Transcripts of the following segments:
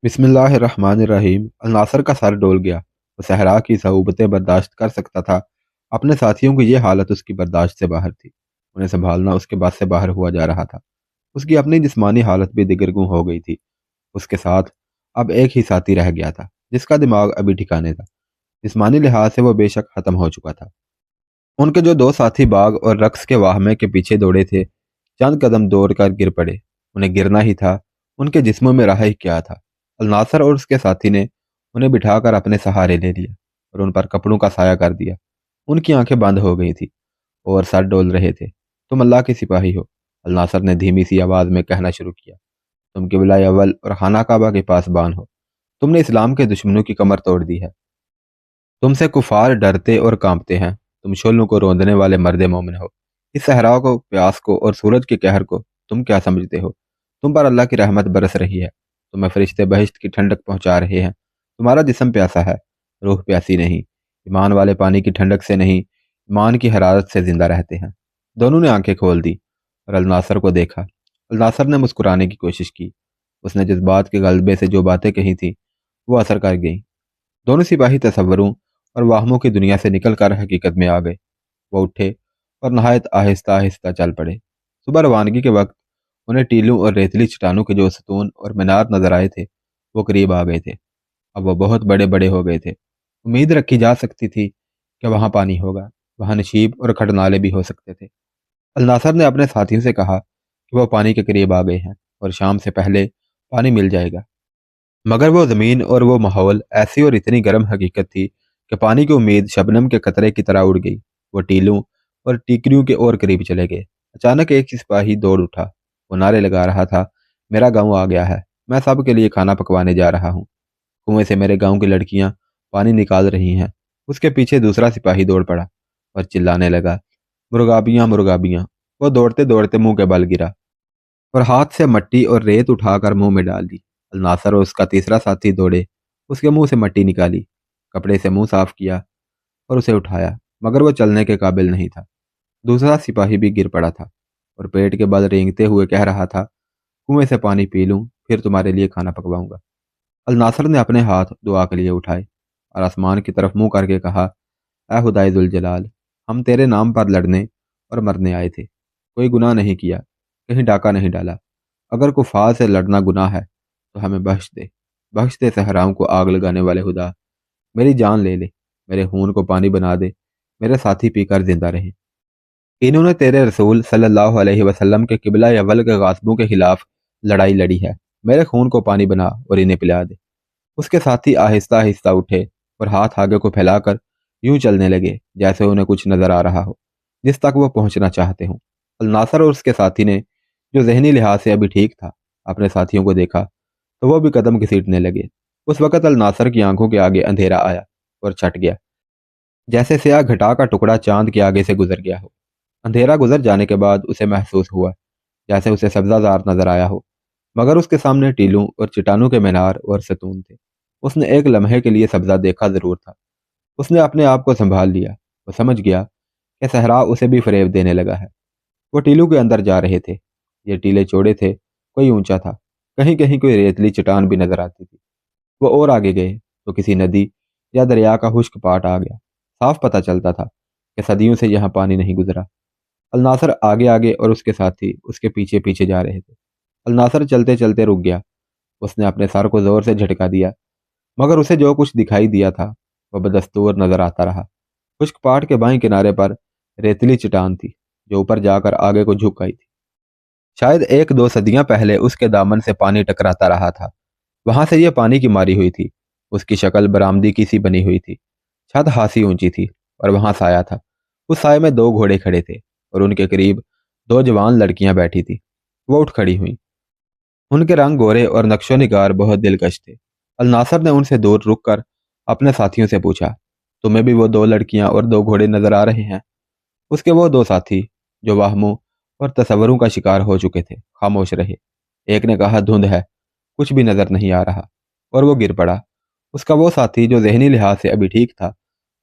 بسم اللہ الرحمن الرحیم۔ الناصر کا سر ڈول گیا۔ وہ صحرا کی صعوبتیں برداشت کر سکتا تھا، اپنے ساتھیوں کی یہ حالت اس کی برداشت سے باہر تھی۔ انہیں سنبھالنا اس کے بس سے باہر ہوا جا رہا تھا۔ اس کی اپنی جسمانی حالت بھی دگرگوں ہو گئی تھی۔ اس کے ساتھ اب ایک ہی ساتھی رہ گیا تھا جس کا دماغ ابھی ٹھکانے تھا۔ جسمانی لحاظ سے وہ بے شک ختم ہو چکا تھا۔ ان کے جو دو ساتھی باغ اور رقص کے واہمے کے پیچھے دوڑے تھے، چند قدم دوڑ کر گر پڑے۔ انہیں گرنا ہی تھا، ان کے جسموں میں رہا ہی کیا تھا۔ الناصر اور اس کے ساتھی نے انہیں بٹھا کر اپنے سہارے لے لیا اور ان پر کپڑوں کا سایہ کر دیا۔ ان کی آنکھیں بند ہو گئی تھی اور سر ڈول رہے تھے۔ تم اللہ کے سپاہی ہو، الناصر نے دھیمی سی آواز میں کہنا شروع کیا۔ تم قبلہ اول اور خانہ کعبہ کے پاسبان ہو۔ تم نے اسلام کے دشمنوں کی کمر توڑ دی ہے۔ تم سے کفار ڈرتے اور کانپتے ہیں۔ تم شعلوں کو روندنے والے مرد مومن ہو۔ اس صحرا کو، پیاس کو اور سورج کے قہر کو تم کیا سمجھتے ہو؟ تم پر اللہ کی رحمت برس رہی ہے۔ تمہیں فرشتے بہشت کی ٹھنڈک پہنچا رہے ہیں۔ تمہارا جسم پیاسا ہے، روح پیاسی نہیں۔ ایمان والے پانی کی ٹھنڈک سے نہیں، ایمان کی حرارت سے زندہ رہتے ہیں۔ دونوں نے آنکھیں کھول دی اور الناصر کو دیکھا۔ الناصر نے مسکرانے کی کوشش کی۔ اس نے جذبات کے غلبے سے جو باتیں کہی تھیں وہ اثر کر گئیں۔ دونوں سپاہی تصوروں اور واہموں کی دنیا سے نکل کر حقیقت میں آ گئے۔ وہ اٹھے اور نہایت آہستہ آہستہ چل پڑے۔ صبح روانگی کے وقت انہیں ٹیلوں اور ریتلی چٹانوں کے جو ستون اور مینار نظر آئے تھے وہ قریب آ گئے تھے۔ اب وہ بہت بڑے بڑے ہو گئے تھے۔ امید رکھی جا سکتی تھی کہ وہاں پانی ہوگا، وہاں نشیب اور کھڈنالے بھی ہو سکتے تھے۔ الناصر نے اپنے ساتھیوں سے کہا کہ وہ پانی کے قریب آ گئے ہیں اور شام سے پہلے پانی مل جائے گا۔ مگر وہ زمین اور وہ ماحول ایسی اور اتنی گرم حقیقت تھی کہ پانی کی امید شبنم کے قطرے کی طرح اڑ گئی۔ وہ ٹیلوں اور ٹیکریوں کے اور قریب چلے گئے۔ اچانک ایک سپاہی دوڑ اٹھا۔ وہ نعرے لگا رہا تھا، میرا گاؤں آ گیا ہے، میں سب کے لیے کھانا پکوانے جا رہا ہوں۔ کنویں سے میرے گاؤں کی لڑکیاں پانی نکال رہی ہیں۔ اس کے پیچھے دوسرا سپاہی دوڑ پڑا اور چلانے لگا، مرغابیاں مرغابیاں۔ وہ دوڑتے دوڑتے منہ کے بل گرا اور ہاتھ سے مٹی اور ریت اٹھا کر منہ میں ڈال دی۔ الناصر اور اس کا تیسرا ساتھی دوڑے، اس کے منہ سے مٹی نکالی، کپڑے سے منہ صاف کیا اور اسے اٹھایا، مگر وہ چلنے کے قابل نہیں تھا۔ دوسرا سپاہی بھی گر پڑا تھا اور پیٹ کے بل رینگتے ہوئے کہہ رہا تھا، کنویں سے پانی پی لوں پھر تمہارے لیے کھانا پکواؤں گا۔ الناصر نے اپنے ہاتھ دعا کے لیے اٹھائے اور آسمان کی طرف منہ کر کے کہا، اے خدائے ذوالجلال، ہم تیرے نام پر لڑنے اور مرنے آئے تھے۔ کوئی گناہ نہیں کیا، کہیں ڈاکہ نہیں ڈالا۔ اگر کفار سے لڑنا گناہ ہے تو ہمیں بخش دے صحراؤں کو آگ لگانے والے خدا۔ میری جان لے لے، میرے خون کو پانی بنا دے، میرے ساتھی پی کر زندہ رہیں۔ انہوں نے تیرے رسول صلی اللہ علیہ وسلم کے قبلہ اول کے غاصبوں کے خلاف لڑائی لڑی ہے، میرے خون کو پانی بنا اور انہیں پلا دے۔ اس کے ساتھی آہستہ آہستہ اٹھے اور ہاتھ آگے کو پھیلا کر یوں چلنے لگے جیسے انہیں کچھ نظر آ رہا ہو جس تک وہ پہنچنا چاہتے ہوں۔ الناصر اور اس کے ساتھی نے، جو ذہنی لحاظ سے ابھی ٹھیک تھا، اپنے ساتھیوں کو دیکھا تو وہ بھی قدم گھسیٹنے لگے۔ اس وقت الناصر کی آنکھوں کے آگے اندھیرا آیا اور چھٹ گیا، جیسے سیاہ گھٹا کا ٹکڑا چاند کے آگے سے گزر گیا ہو۔ اندھیرا گزر جانے کے بعد اسے محسوس ہوا جیسے اسے سبزہ زار نظر آیا ہو، مگر اس کے سامنے ٹیلوں اور چٹانوں کے مینار اور ستون تھے۔ اس نے ایک لمحے کے لیے سبزہ دیکھا ضرور تھا۔ اس نے اپنے آپ کو سنبھال لیا۔ وہ سمجھ گیا کہ صحرا اسے بھی فریب دینے لگا ہے۔ وہ ٹیلوں کے اندر جا رہے تھے۔ یہ ٹیلے چوڑے تھے، کوئی اونچا تھا، کہیں کہیں کوئی ریتلی چٹان بھی نظر آتی تھی۔ وہ اور آگے گئے تو کسی ندی یا دریا کا خشک پاٹ آ گیا۔ صاف پتہ چلتا تھا کہ صدیوں سے یہاں پانی نہیں گزرا۔ الناصر آگے آگے اور اس کے ساتھی اس کے پیچھے پیچھے جا رہے تھے۔ الناصر چلتے چلتے رک گیا۔ اس نے اپنے سر کو زور سے جھٹکا دیا، مگر اسے جو کچھ دکھائی دیا تھا وہ بدستور نظر آتا رہا۔ خشک پاٹ کے بائیں کنارے پر ریتلی چٹان تھی جو اوپر جا کر آگے کو جھک آئی تھی۔ شاید ایک دو صدیاں پہلے اس کے دامن سے پانی ٹکراتا رہا تھا۔ وہاں سے یہ پانی کی ماری ہوئی تھی۔ اس کی شکل برآمدی کی سی بنی ہوئی تھی۔ چھت خاصی اونچی تھی اور وہاں سایہ تھا۔ اس سائے میں دو گھوڑے کھڑے تھے اور ان کے قریب دو جوان لڑکیاں بیٹھی تھیں۔ وہ اٹھ کھڑی ہوئیں۔ ان کے رنگ گورے اور نقش و نگار بہت دلکش تھے۔ الناصر نے ان سے دور رک کر اپنے ساتھیوں سے پوچھا، تمہیں بھی وہ دو لڑکیاں اور دو گھوڑے نظر آ رہے ہیں؟ اس کے وہ دو ساتھی جو واہموں اور تصوروں کا شکار ہو چکے تھے خاموش رہے۔ ایک نے کہا، دھند ہے، کچھ بھی نظر نہیں آ رہا، اور وہ گر پڑا۔ اس کا وہ ساتھی جو ذہنی لحاظ سے ابھی ٹھیک تھا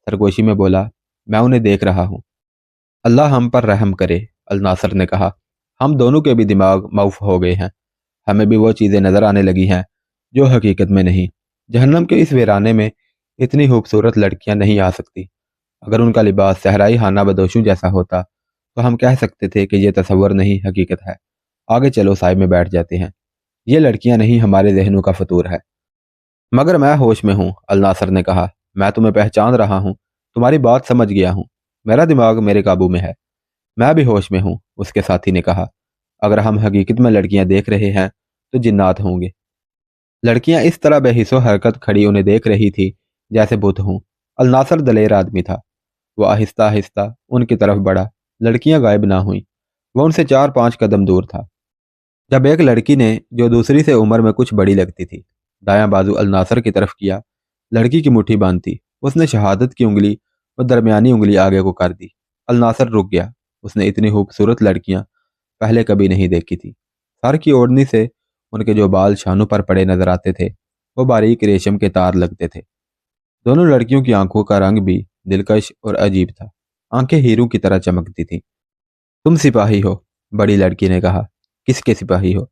سرگوشی میں بولا، میں انہیں دیکھ رہا ہوں۔ اللہ ہم پر رحم کرے، الناصر نے کہا، ہم دونوں کے بھی دماغ موف ہو گئے ہیں۔ ہمیں بھی وہ چیزیں نظر آنے لگی ہیں جو حقیقت میں نہیں۔ جہنم کے اس ویرانے میں اتنی خوبصورت لڑکیاں نہیں آ سکتی۔ اگر ان کا لباس صحرائی ہانہ بدوشوں جیسا ہوتا تو ہم کہہ سکتے تھے کہ یہ تصور نہیں، حقیقت ہے۔ آگے چلو، سائے میں بیٹھ جاتے ہیں۔ یہ لڑکیاں نہیں، ہمارے ذہنوں کا فطور ہے۔ مگر میں ہوش میں ہوں، الناصر نے کہا۔ میں تمہیں پہچان رہا ہوں، تمہاری بات سمجھ گیا ہوں۔ میرا دماغ میرے قابو میں ہے۔ میں بھی ہوش میں ہوں، اس کے ساتھی نے کہا۔ اگر ہم حقیقت میں لڑکیاں دیکھ رہے ہیں تو جنات ہوں گے۔ لڑکیاں اس طرح بے حس و حرکت کھڑی انہیں دیکھ رہی تھی جیسے بت ہوں۔ الناصر دلیر آدمی تھا۔ وہ آہستہ آہستہ ان کی طرف بڑھا۔ لڑکیاں غائب نہ ہوئیں۔ وہ ان سے 4-5 قدم دور تھا جب ایک لڑکی نے، جو دوسری سے عمر میں کچھ بڑی لگتی تھی، دایاں بازو الناصر کی طرف کیا۔ لڑکی کی مٹھی باندھ تھی۔ اس نے شہادت کی انگلی اور درمیانی انگلی آگے کو کر دی۔ الناصر رک گیا۔ اس نے اتنی خوبصورت لڑکیاں پہلے کبھی نہیں دیکھی تھی۔ سر کی اوڑھنی سے ان کے جو بال شانوں پر پڑے نظر آتے تھے وہ باریک ریشم کے تار لگتے تھے۔ دونوں لڑکیوں کی آنکھوں کا رنگ بھی دلکش اور عجیب تھا۔ آنکھیں ہیروں کی طرح چمکتی تھیں۔ تم سپاہی ہو؟ بڑی لڑکی نے کہا۔ کس کے سپاہی ہو؟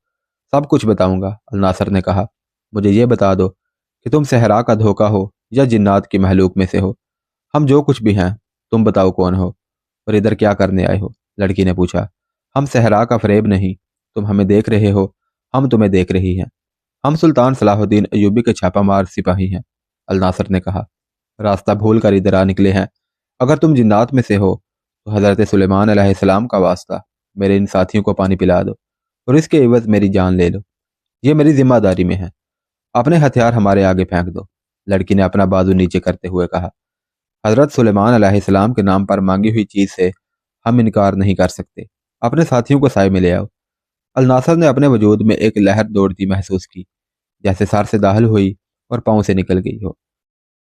سب کچھ بتاؤں گا، الناصر نے کہا۔ مجھے یہ بتا دو کہ تم صحرا کا دھوکہ ہو یا جنات کی مخلوق میں سے ہو۔ ہم جو کچھ بھی ہیں، تم بتاؤ کون ہو اور ادھر کیا کرنے آئے ہو؟ لڑکی نے پوچھا۔ ہم صحرا کا فریب نہیں، تم ہمیں دیکھ رہے ہو، ہم تمہیں دیکھ رہی ہیں۔ ہم سلطان صلاح الدین ایوبی کے چھاپہ مار سپاہی ہیں، الناصر نے کہا۔ راستہ بھول کر ادھر آ نکلے ہیں۔ اگر تم جنات میں سے ہو تو حضرت سلیمان علیہ السلام کا واسطہ، میرے ان ساتھیوں کو پانی پلا دو اور اس کے عوض میری جان لے لو۔ یہ میری ذمہ داری میں ہے۔ اپنے ہتھیار ہمارے آگے پھینک دو، لڑکی نے اپنا بازو نیچے کرتے ہوئے کہا۔ حضرت سلیمان علیہ السلام کے نام پر مانگی ہوئی چیز سے ہم انکار نہیں کر سکتے۔ اپنے ساتھیوں کو سائے میں لے آؤ۔ الناصر نے اپنے وجود میں ایک لہر دوڑتی محسوس کی، جیسے سر سے داخل ہوئی اور پاؤں سے نکل گئی ہو۔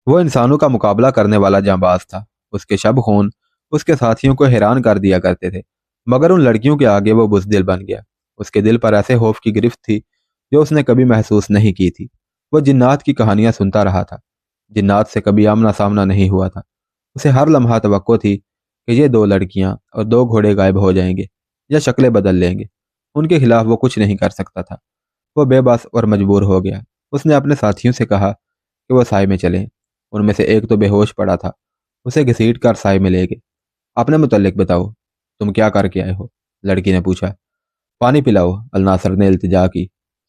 وہ انسانوں کا مقابلہ کرنے والا جانباز تھا۔ اس کے شب خون اس کے ساتھیوں کو حیران کر دیا کرتے تھے، مگر ان لڑکیوں کے آگے وہ بزدل بن گیا۔ اس کے دل پر ایسے خوف کی گرفت تھی جو اس نے کبھی محسوس نہیں کی تھی۔ وہ جنات کی کہانیاں سنتا رہا تھا، جنات سے کبھی آمنا سامنا نہیں ہوا تھا۔ اسے ہر لمحہ توقع تھی کہ یہ 2 لڑکیاں اور 2 گھوڑے غائب ہو جائیں گے یا شکلیں بدل لیں گے۔ ان کے خلاف وہ کچھ نہیں کر سکتا تھا۔ وہ بے بس اور مجبور ہو گیا۔ اس نے اپنے ساتھیوں سے کہا کہ وہ سائے میں چلیں۔ ان میں سے ایک تو بے ہوش پڑا تھا، اسے گھسیٹ کر سائے میں لے گئے۔ اپنے متعلق بتاؤ، تم کیا کر کے آئے ہو؟ لڑکی نے پوچھا۔ پانی پلاؤ، الناصر نے التجا کی۔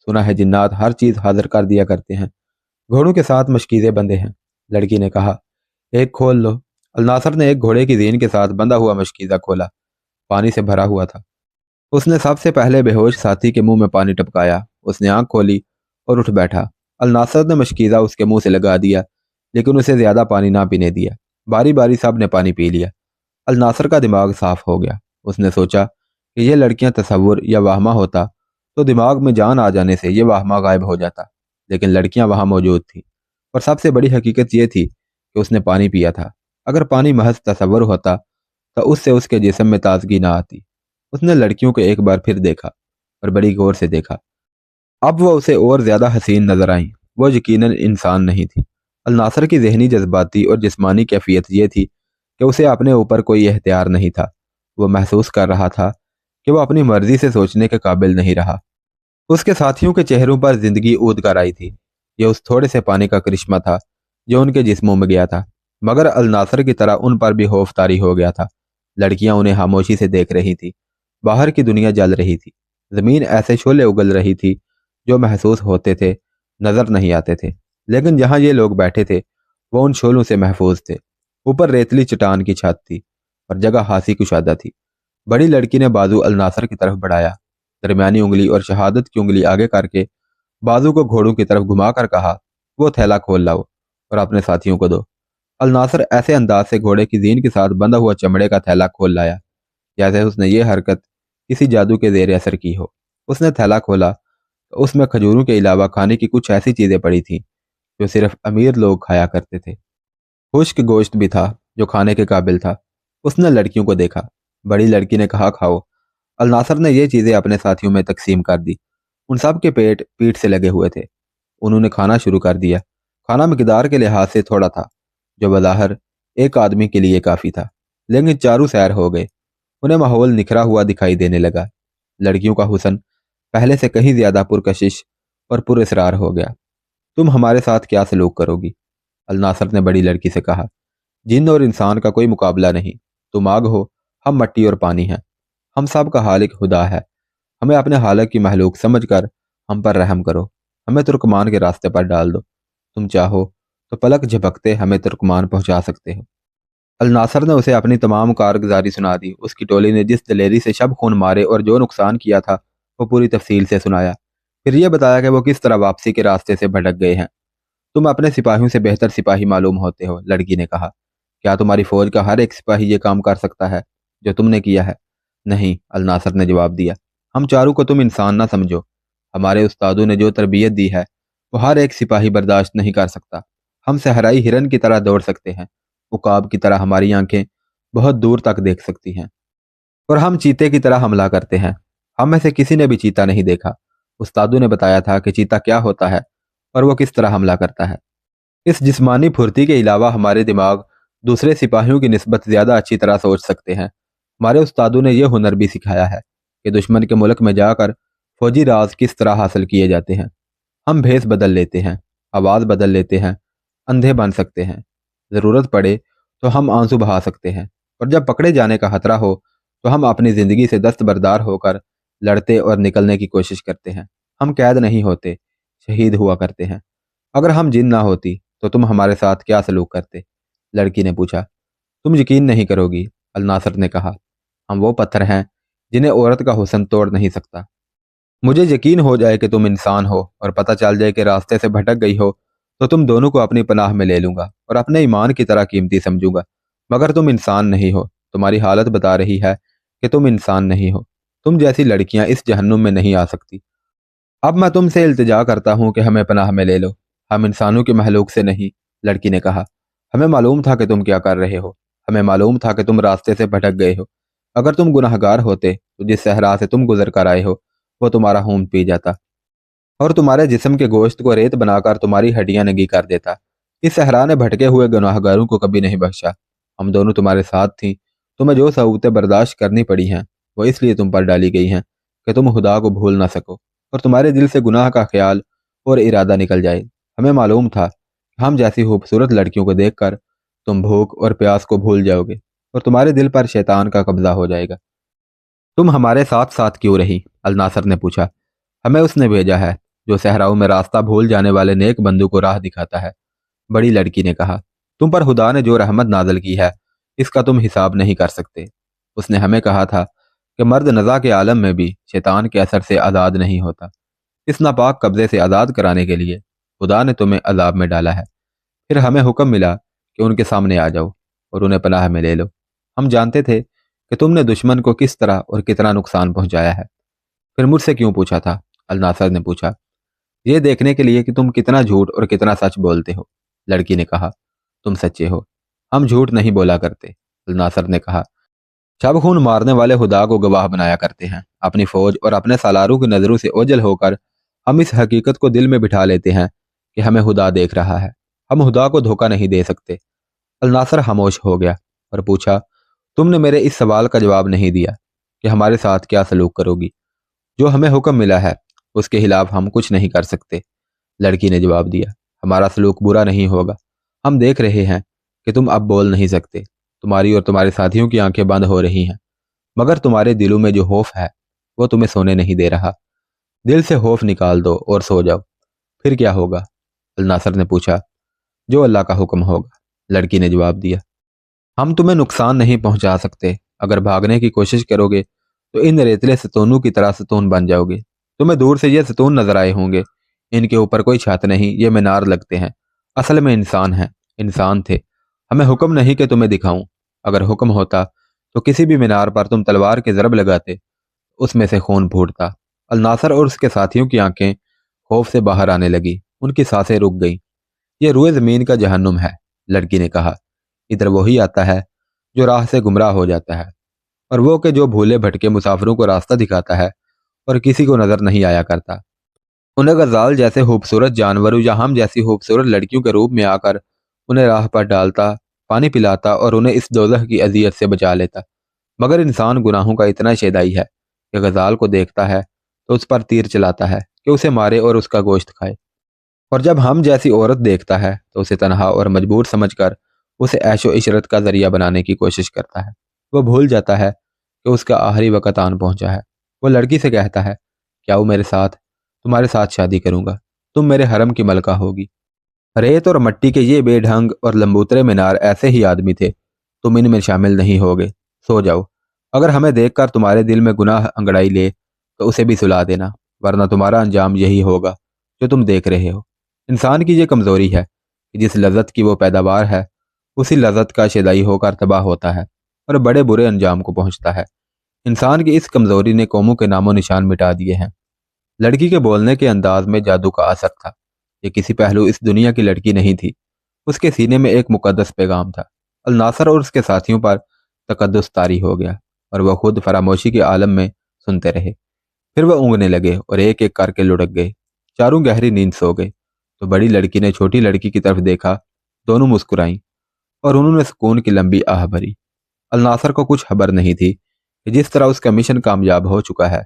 سنا ہے جنات ہر چیز حاضر کر دیا کرتے ہیں، گھوڑوں کے ساتھ مشکیزیں بندھے ہیں، لڑکی نے کہا۔ ایک کھول لو۔ الناصر نے ایک گھوڑے کی زین کے ساتھ بندھا ہوا مشکیزہ کھولا۔ پانی سے بھرا ہوا تھا۔ اس نے سب سے پہلے بے ہوش ساتھی کے منہ میں پانی ٹپکایا۔ اس نے آنکھ کھولی اور اٹھ بیٹھا۔ الناصر نے مشکیزہ اس کے منہ سے لگا دیا، لیکن اسے زیادہ پانی نہ پینے دیا۔ باری باری سب نے پانی پی لیا۔ الناصر کا دماغ صاف ہو گیا۔ اس نے سوچا کہ یہ لڑکیاں تصور یا وہمہ ہوتا تو دماغ میں جان آ جانے سے یہ وہمہ غائب ہو جاتا، لیکن لڑکیاں وہاں موجود تھیں۔ اور سب سے بڑی حقیقت یہ تھی کہ اس نے پانی پیا تھا۔ اگر پانی محض تصور ہوتا تو اس سے اس کے جسم میں تازگی نہ آتی۔ اس نے لڑکیوں کو ایک بار پھر دیکھا اور بڑی غور سے دیکھا۔ اب وہ اسے اور زیادہ حسین نظر آئیں۔ وہ یقیناً انسان نہیں تھی۔ الناصر کی ذہنی، جذباتی اور جسمانی کیفیت یہ تھی کہ اسے اپنے اوپر کوئی اختیار نہیں تھا۔ وہ محسوس کر رہا تھا کہ وہ اپنی مرضی سے سوچنے کے قابل نہیں رہا۔ اس کے ساتھیوں کے چہروں پر زندگی اود کر آئی تھی۔ یہ اس تھوڑے سے پانی کا کرشمہ تھا جو ان کے جسموں میں گیا تھا، مگر الناصر کی طرح ان پر بھی خوف طاری ہو گیا تھا۔ لڑکیاں انہیں خاموشی سے دیکھ رہی تھی۔ باہر کی دنیا جل رہی تھی۔ زمین ایسے شعلے اگل رہی تھی جو محسوس ہوتے تھے، نظر نہیں آتے تھے، لیکن جہاں یہ لوگ بیٹھے تھے وہ ان شعلوں سے محفوظ تھے۔ اوپر ریتلی چٹان کی چھت تھی اور جگہ خاصی کشادہ تھی۔ بڑی لڑکی نے بازو الناصر کی طرف بڑھایا، درمیانی انگلی اور شہادت کی انگلی آگے کر کے بازو کو گھوڑوں کی طرف گھما کر کہا، وہ تھیلا کھول لاؤ اور اپنے ساتھیوں کو دو۔ الناصر ایسے انداز سے گھوڑے کی زین کے ساتھ بندھا ہوا چمڑے کا تھیلا کھول لایا جیسے اس نے یہ حرکت کسی جادو کے زیر اثر کی ہو۔ اس نے تھیلا کھولا تو اس میں کھجوروں کے علاوہ کھانے کی کچھ ایسی چیزیں پڑی تھیں جو صرف امیر لوگ کھایا کرتے تھے۔ خشک گوشت بھی تھا جو کھانے کے قابل تھا۔ اس نے لڑکیوں کو دیکھا۔ بڑی لڑکی نے کہا، کھاؤ۔ الناصر نے یہ چیزیں اپنے ساتھیوں میں تقسیم کر دی۔ ان سب کے پیٹ پیٹ سے لگے ہوئے تھے۔ انہوں نے کھانا شروع کر دیا۔ کھانا مقدار کے لحاظ سے تھوڑا تھا، جو بظاہر ایک آدمی کے لیے کافی تھا، لیکن چاروں سیر ہو گئے۔ انہیں ماحول نکھرا ہوا دکھائی دینے لگا۔ لڑکیوں کا حسن پہلے سے کہیں زیادہ پرکشش اور پر اسرار ہو گیا۔ تم ہمارے ساتھ کیا سلوک کرو گی؟ الناصر نے بڑی لڑکی سے کہا، جن اور انسان کا کوئی مقابلہ نہیں، تم آگ ہو، ہم مٹی اور پانی ہیں، ہم سب کا خالق خدا ہے، ہمیں اپنے خالق کی مخلوق سمجھ کر ہم پر رحم کرو، ہمیں ترکمان کے راستے پر ڈال دو، تم چاہو تو پلک جھپکتے ہمیں ترکمان پہنچا سکتے ہو۔ الناصر نے اسے اپنی تمام کارگزاری سنا دی۔ اس کی ٹولی نے جس دلیری سے شب خون مارے اور جو نقصان کیا تھا وہ پوری تفصیل سے سنایا، پھر یہ بتایا کہ وہ کس طرح واپسی کے راستے سے بھٹک گئے ہیں۔ تم اپنے سپاہیوں سے بہتر سپاہی معلوم ہوتے ہو، لڑکی نے کہا، کیا تمہاری فوج کا ہر ایک سپاہی یہ کام کر سکتا ہے جو تم نے کیا ہے؟ نہیں، الناصر نے جواب دیا، ہم چاروں کو تم انسان نہ سمجھو، ہمارے استادوں نے جو تربیت دی ہے وہ ہر ایک سپاہی برداشت نہیں کر سکتا۔ ہم صحرائی ہرن کی طرح دوڑ سکتے ہیں، عقاب کی طرح ہماری آنکھیں بہت دور تک دیکھ سکتی ہیں، اور ہم چیتے کی طرح حملہ کرتے ہیں۔ ہم میں سے کسی نے بھی چیتا نہیں دیکھا۔ استادوں نے بتایا تھا کہ چیتا کیا ہوتا ہے اور وہ کس طرح حملہ کرتا ہے۔ اس جسمانی پھرتی کے علاوہ ہمارے دماغ دوسرے سپاہیوں کی نسبت زیادہ اچھی طرح سوچ سکتے ہیں۔ ہمارے استادوں نے یہ ہنر بھی سکھایا ہے کہ دشمن کے ملک میں جا کر فوجی راز کس طرح حاصل کیے جاتے ہیں۔ ہم بھیس بدل لیتے ہیں، آواز بدل لیتے ہیں، اندھے بن سکتے ہیں، ضرورت پڑے تو ہم آنسو بہا سکتے ہیں، اور جب پکڑے جانے کا خطرہ ہو تو ہم اپنی زندگی سے دستبردار ہو کر لڑتے اور نکلنے کی کوشش کرتے ہیں۔ ہم قید نہیں ہوتے، شہید ہوا کرتے ہیں۔ اگر ہم جن نہ ہوتی تو تم ہمارے ساتھ کیا سلوک کرتے؟ لڑکی نے پوچھا۔ تم یقین نہیں کرو گی، الناصر نے کہا، ہم وہ پتھر ہیں جنہیں عورت کا حسن توڑ نہیں سکتا۔ مجھے یقین ہو جائے کہ تم انسان ہو اور پتہ چل جائے کہ راستے سے بھٹک گئی ہو تو تم دونوں کو اپنی پناہ میں لے لوں گا اور اپنے ایمان کی طرح قیمتی سمجھوں گا، مگر تم انسان نہیں ہو۔ تمہاری حالت بتا رہی ہے کہ تم انسان نہیں ہو۔ تم جیسی لڑکیاں اس جہنم میں نہیں آ سکتی۔ اب میں تم سے التجا کرتا ہوں کہ ہمیں پناہ میں لے لو۔ ہم انسانوں کے مخلوق سے نہیں، لڑکی نے کہا۔ ہمیں معلوم تھا کہ تم کیا کر رہے ہو، ہمیں معلوم تھا کہ تم راستے سے بھٹک گئے ہو۔ اگر تم گناہگار ہوتے تو جس صحرا سے تم گزر کر آئے ہو وہ تمہارا خون پی جاتا اور تمہارے جسم کے گوشت کو ریت بنا کر تمہاری ہڈیاں نگی کر دیتا۔ اس صحرا نے بھٹکے ہوئے گناہگاروں کو کبھی نہیں بخشا۔ ہم دونوں تمہارے ساتھ تھیں، تمہیں جو صعوبتیں برداشت کرنی پڑی ہیں وہ اس لیے تم پر ڈالی گئی ہیں کہ تم خدا کو بھول نہ سکو اور تمہارے دل سے گناہ کا خیال اور ارادہ نکل جائے۔ ہمیں معلوم تھا کہ ہم جیسی خوبصورت لڑکیوں کو دیکھ کر تم بھوک اور پیاس کو بھول جاؤ گے اور تمہارے دل پر شیطان کا قبضہ ہو جائے گا۔ تم ہمارے ساتھ ساتھ کیوں رہی؟ الناصر نے پوچھا۔ ہمیں اس نے بھیجا ہے جو صحراؤں میں راستہ بھول جانے والے نیک بندوں کو راہ دکھاتا ہے، بڑی لڑکی نے کہا۔ تم پر خدا نے جو رحمت نازل کی ہے اس کا تم حساب نہیں کر سکتے۔ اس نے ہمیں کہا تھا کہ مرد نزا کے عالم میں بھی شیطان کے اثر سے آزاد نہیں ہوتا۔ اس ناپاک قبضے سے آزاد کرانے کے لیے خدا نے تمہیں عذاب میں ڈالا ہے۔ پھر ہمیں حکم ملا کہ ان کے سامنے آ جاؤ اور انہیں پناہ میں لے لو۔ ہم جانتے تھے کہ تم نے دشمن کو کس طرح اور کتنا نقصان پہنچایا ہے۔ پھر مجھ سے کیوں پوچھا تھا؟ الناصر نے پوچھا۔ یہ دیکھنے کے لیے کہ تم کتنا جھوٹ اور کتنا سچ بولتے ہو، لڑکی نے کہا۔ تم سچے ہو، ہم جھوٹ نہیں بولا کرتے، الناصر نے کہا۔ شب خون مارنے والے خدا کو گواہ بنایا کرتے ہیں۔ اپنی فوج اور اپنے سالاروں کی نظروں سے اوجھل ہو کر ہم اس حقیقت کو دل میں بٹھا لیتے ہیں کہ ہمیں خدا دیکھ رہا ہے۔ ہم خدا کو دھوکہ نہیں دے سکتے۔ الناصر خاموش ہو گیا اور پوچھا، تم نے میرے اس سوال کا جواب نہیں دیا کہ ہمارے ساتھ کیا سلوک کرو گی؟ جو ہمیں حکم ملا ہے اس کے خلاف ہم کچھ نہیں کر سکتے، لڑکی نے جواب دیا۔ ہمارا سلوک برا نہیں ہوگا۔ ہم دیکھ رہے ہیں کہ تم اب بول نہیں سکتے، تمہاری اور تمہارے ساتھیوں کی آنکھیں بند ہو رہی ہیں، مگر تمہارے دلوں میں جو خوف ہے وہ تمہیں سونے نہیں دے رہا۔ دل سے خوف نکال دو اور سو جاؤ۔ پھر کیا ہوگا؟ الناصر نے پوچھا۔ جو اللہ کا حکم ہوگا، لڑکی نے جواب دیا۔ ہم تمہیں نقصان نہیں پہنچا سکتے۔ اگر بھاگنے کی کوشش کرو گے تو ان ریتلے ستونوں کی طرح ستون بن جاؤ گے۔ تمہیں دور سے یہ ستون نظر آئے ہوں گے، ان کے اوپر کوئی چھت نہیں، یہ مینار لگتے ہیں، اصل میں انسان ہیں، انسان تھے۔ ہمیں حکم نہیں کہ تمہیں دکھاؤں، اگر حکم ہوتا تو کسی بھی مینار پر تم تلوار کے ضرب لگاتے، اس میں سے خون پھوٹتا۔ الناصر اور اس کے ساتھیوں کی آنکھیں خوف سے باہر آنے لگی، ان کی سانسیں رک گئیں۔ یہ روئے زمین کا جہنم ہے، لڑکی نے کہا۔ ادھر وہی آتا ہے جو راہ سے گمراہ ہو جاتا ہے، اور وہ کہ جو بھولے بھٹکے مسافروں کو راستہ دکھاتا ہے اور کسی کو نظر نہیں آیا کرتا۔ انہیں غزال جیسے خوبصورت جانوروں یا ہم جیسی خوبصورت لڑکیوں کے روپ میں آ کر انہیں راہ پر ڈالتا، پانی پلاتا اور انہیں اس دوزخ کی اذیت سے بچا لیتا۔ مگر انسان گناہوں کا اتنا شیدائی ہے کہ غزال کو دیکھتا ہے تو اس پر تیر چلاتا ہے کہ اسے مارے اور اس کا گوشت کھائے۔ اور جب ہم جیسی عورت دیکھتا ہے تو اسے تنہا اور مجبور سمجھ کر اسے عیش و عشرت کا ذریعہ بنانے کی کوشش کرتا ہے۔ وہ بھول جاتا ہے کہ اس کا آخری وقت آن پہنچا ہے۔ وہ لڑکی سے کہتا ہے کہ آؤ میرے ساتھ، تمہارے ساتھ شادی کروں گا، تم میرے حرم کی ملکہ ہوگی۔ ریت اور مٹی کے یہ بے ڈھنگ اور لمبوترے مینار ایسے ہی آدمی تھے، تم ان میں شامل نہیں ہوگے، سو جاؤ۔ اگر ہمیں دیکھ کر تمہارے دل میں گناہ انگڑائی لے تو اسے بھی سلا دینا، ورنہ تمہارا انجام یہی ہوگا جو تم دیکھ رہے ہو۔ انسان کی یہ کمزوری ہے کہ جس لذت کی وہ پیداوار ہے اسی لذت کا شیدائی ہو کر تباہ ہوتا ہے اور بڑے برے انجام کو پہنچتا ہے۔ انسان کی اس کمزوری نے قوموں کے نام و نشان مٹا دیے ہیں۔ لڑکی کے بولنے کے انداز میں جادو کا اثر تھا۔ یہ کسی پہلو اس دنیا کی لڑکی نہیں تھی، اس کے سینے میں ایک مقدس پیغام تھا۔ الناصر اور اس کے ساتھیوں پر تقدس طاری ہو گیا اور وہ خود فراموشی کے عالم میں سنتے رہے۔ پھر وہ اونگنے لگے اور ایک ایک کر کے لڑک گئے۔ چاروں گہری نیند سو گئے تو بڑی لڑکی نے چھوٹی لڑکی کی طرف دیکھا، دونوں مسکرائیں اور انہوں نے سکون کی لمبی آہ بھری۔ الناصر کو کچھ خبر نہیں تھی کہ جس طرح اس کا مشن کامیاب ہو چکا ہے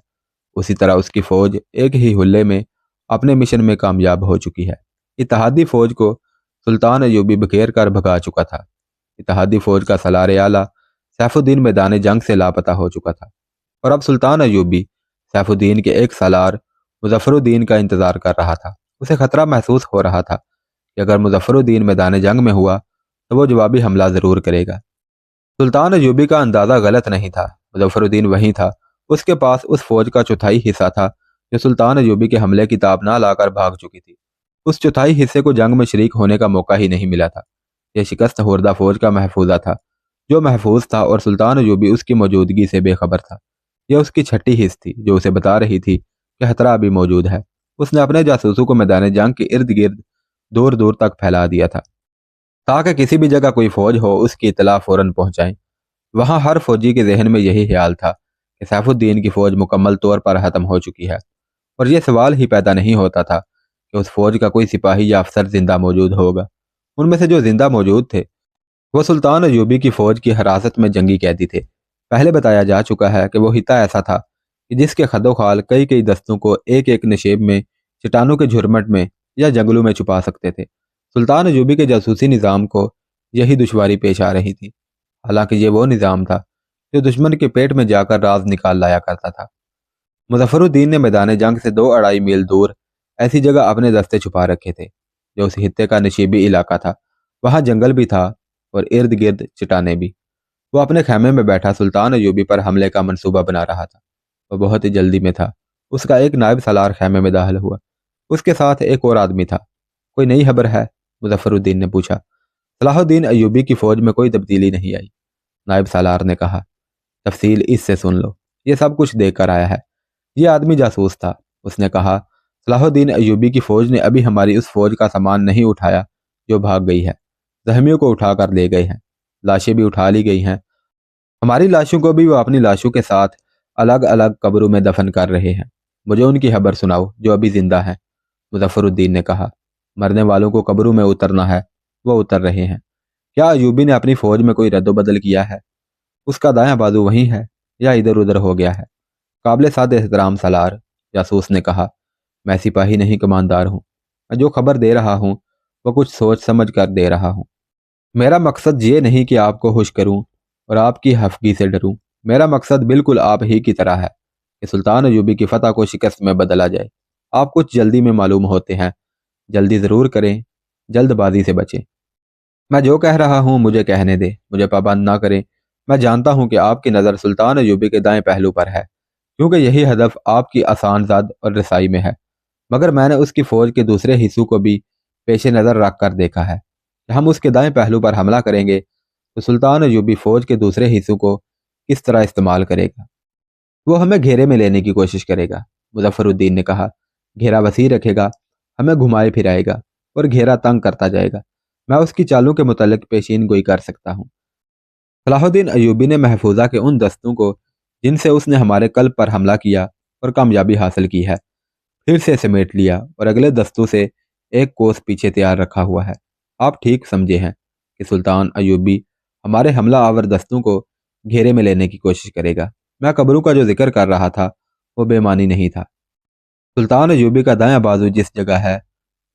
اسی طرح اس کی فوج ایک ہی حلے میں اپنے مشن میں کامیاب ہو چکی ہے۔ اتحادی فوج کو سلطان ایوبی بکھیر کر بھگا چکا تھا۔ اتحادی فوج کا سالار اعلیٰ سیف الدین میدان جنگ سے لاپتہ ہو چکا تھا اور اب سلطان ایوبی سیف الدین کے ایک سالار مظفر الدین کا انتظار کر رہا تھا۔ اسے خطرہ محسوس ہو رہا تھا کہ اگر مظفر الدین میدان جنگ میں ہوا تو وہ جوابی حملہ ضرور کرے گا۔ سلطان ایوبی کا اندازہ غلط نہیں تھا، مظفر الدین وہیں تھا۔ اس کے پاس اس فوج کا چوتھائی حصہ تھا جو سلطان ایوبی کے حملے کی تاب نہ لا کر بھاگ چکی تھی۔ اس چوتھائی حصے کو جنگ میں شریک ہونے کا موقع ہی نہیں ملا تھا۔ یہ شکست خوردہ فوج کا محفوظہ تھا جو محفوظ تھا اور سلطان ایوبی اس کی موجودگی سے بے خبر تھا۔ یہ اس کی چھٹی حص تھی جو اسے بتا رہی تھی کہ خطرہ ابھی موجود ہے۔ اس نے اپنے جاسوسوں کو میدان جنگ کے ارد گرد دور دور تک پھیلا دیا تھا تاکہ کسی بھی جگہ کوئی فوج ہو اس کی اطلاع فوراً پہنچائیں۔ وہاں ہر فوجی کے ذہن میں یہی خیال تھا کہ سیف الدین کی فوج مکمل طور پر ختم ہو چکی ہے، اور یہ سوال ہی پیدا نہیں ہوتا تھا کہ اس فوج کا کوئی سپاہی یا افسر زندہ موجود ہوگا۔ ان میں سے جو زندہ موجود تھے وہ سلطان ایوبی کی فوج کی حراست میں جنگی قیدی تھے۔ پہلے بتایا جا چکا ہے کہ وہ ہتا ایسا تھا کہ جس کے خد و خال کئی کئی دستوں کو ایک ایک نشیب میں، چٹانوں کے جھرمٹ میں یا جنگلوں میں چھپا سکتے تھے۔ سلطان ایوبی کے جاسوسی نظام کو یہی دشواری پیش آ رہی تھی، حالانکہ یہ وہ نظام تھا جو دشمن کے پیٹ میں جا کر راز نکال لایا کرتا تھا۔ مظفر الدین نے میدان جنگ سے 2 میل دور ایسی جگہ اپنے دستے چھپا رکھے تھے جو اس خطے کا نشیبی علاقہ تھا۔ وہاں جنگل بھی تھا اور ارد گرد چٹانیں بھی۔ وہ اپنے خیمے میں بیٹھا سلطان ایوبی پر حملے کا منصوبہ بنا رہا تھا۔ وہ بہت ہی جلدی میں تھا۔ اس کا ایک نائب سالار خیمے میں داخل ہوا۔ اس کے ساتھ ایک اور آدمی تھا۔ کوئی نئی خبر ہے؟ مظفر الدین نے پوچھا۔ صلاح الدین ایوبی کی فوج میں کوئی تبدیلی نہیں آئی، نائب سالار نے کہا۔ تفصیل اس سے سن لو، یہ سب کچھ دیکھ کر آیا ہے۔ یہ آدمی جاسوس تھا۔ اس نے کہا، صلاح الدین ایوبی کی فوج نے ابھی ہماری اس فوج کا سامان نہیں اٹھایا جو بھاگ گئی ہے۔ زخمیوں کو اٹھا کر لے گئے ہیں، لاشیں بھی اٹھا لی گئی ہیں۔ ہماری لاشوں کو بھی وہ اپنی لاشوں کے ساتھ الگ الگ قبروں میں دفن کر رہے ہیں۔ مجھے ان کی خبر سناؤ جو ابھی زندہ ہیں، مظفر الدین نے کہا۔ مرنے والوں کو قبروں میں اترنا ہے، وہ اتر رہے ہیں۔ کیا ایوبی نے اپنی فوج میں کوئی رد و بدل کیا ہے؟ اس کا دایاں بازو وہیں ہے یا ادھر ادھر ہو گیا ہے؟ قابل سعد احترام سالار، جاسوس نے کہا، میں سپاہی نہیں کماندار ہوں۔ میں جو خبر دے رہا ہوں وہ کچھ سوچ سمجھ کر دے رہا ہوں۔ میرا مقصد یہ نہیں کہ آپ کو خوش کروں اور آپ کی حفگی سے ڈروں۔ میرا مقصد بالکل آپ ہی کی طرح ہے کہ سلطان ایوبی کی فتح کو شکست میں بدلا جائے۔ آپ کچھ جلدی میں معلوم ہوتے ہیں، جلدی ضرور کریں، جلد بازی سے بچیں۔ میں جو کہہ رہا ہوں مجھے کہنے دے، مجھے پابند نہ کریں۔ میں جانتا ہوں کہ آپ کی نظر سلطان ایوبی کے دائیں پہلو پر ہے کیونکہ یہی ہدف آپ کی آسان زد اور رسائی میں ہے، مگر میں نے اس کی فوج کے دوسرے حصوں کو بھی پیش نظر رکھ کر دیکھا ہے کہ ہم اس کے دائیں پہلو پر حملہ کریں گے تو سلطان ایوبی فوج کے دوسرے حصوں کو کس طرح استعمال کرے گا۔ وہ ہمیں گھیرے میں لینے کی کوشش کرے گا، مظفر الدین نے کہا۔ گھیرا وسیع رکھے گا، ہمیں گھمائے پھرائے گا اور گھیرا تنگ کرتا جائے گا۔ میں اس کی چالوں کے متعلق پیشین گوئی کر سکتا ہوں۔ صلاح الدین ایوبی نے محفوظہ کے ان دستوں کو جن سے اس نے ہمارے قلب پر حملہ کیا اور کامیابی حاصل کی ہے پھر سے سمیٹ لیا اور اگلے دستوں سے ایک کوس پیچھے تیار رکھا ہوا ہے۔ آپ ٹھیک سمجھے ہیں کہ سلطان ایوبی ہمارے حملہ آور دستوں کو گھیرے میں لینے کی کوشش کرے گا۔ میں قبروں کا جو ذکر کر رہا تھا وہ بے معنی نہیں تھا۔ سلطان ایوبی کا دایاں بازو جس جگہ ہے